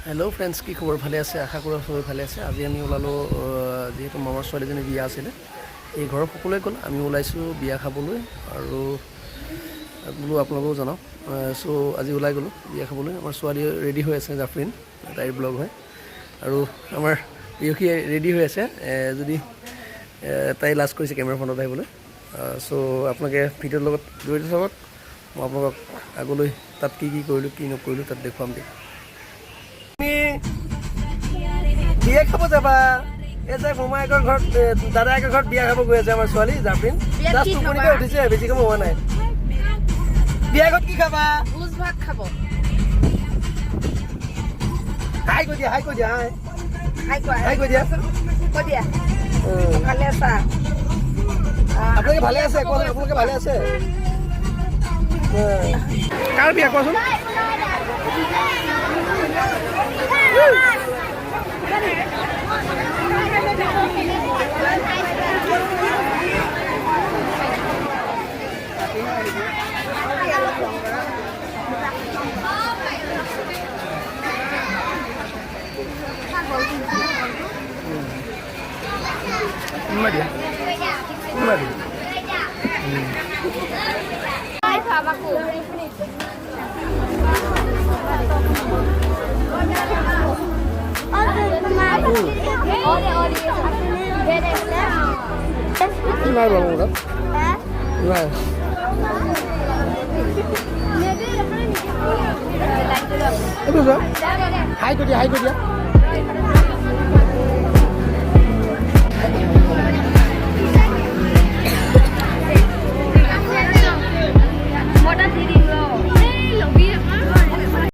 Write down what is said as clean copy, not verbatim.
Hello' friends, কি খবৰ? ভালে আছে? আশা কৰোঁ সবেই ভালে আছে। আজি আমি ওলালোঁ, যিহেতু মামাৰ ছোৱালীজনী বিয়া আছিলে, এই ঘৰৰ সকলোৱে গ'ল, আমি ওলাইছোঁ বিয়া খাবলৈ। আৰু বোলো আপোনালোকেও জনাওক। চ' আজি ওলাই গ'লোঁ বিয়া খাবলৈ। আমাৰ ছোৱালী ৰেডি হৈ আছে, জাফৰিন, তাইৰ ব্লগ হয়। আৰু আমাৰ প্ৰিয়সী ৰেডি হৈ আছে, যদি তাই লাজ কৰিছে কেমেৰা ফোনত আহিবলৈ। চ' আপোনালোকে ভিডিঅ'ৰ লগত জড়িত থাকক। মই আপোনালোকক আগলৈ তাত কি কৰিলোঁ, কি নকৰিলোঁ তাত দেখুৱাম দিয়ক। বিয়া খাব যাবা? এই যে মোমায়েকৰ ঘৰত, দাদায়েকৰ ঘৰত বিয়া খাব গৈ আছে আমাৰ ছোৱালী জাফৰিন। জাষ্ট টোপনিতে উঠিছে, বেছি কাম হোৱা নাই। বিয়া ঘৰত কি খাবা? ভোজ ভাত খাব। হাই কৈ দিয়া, হাই কৈ দিয়া, হাই হাই কৈ দিয়া। কৈ দিয়া। ভালে আছা? আপোনালোকে ভালে আছে? কোৱাচোন, আপোনালোকে ভালে আছে? কাৰ বিয়া কোৱাচোন? নাই বাৰু মোৰ তাত নাই। এইটো যোৱা, হাই কৈ দিয়া, হাই কৈ দিয়া।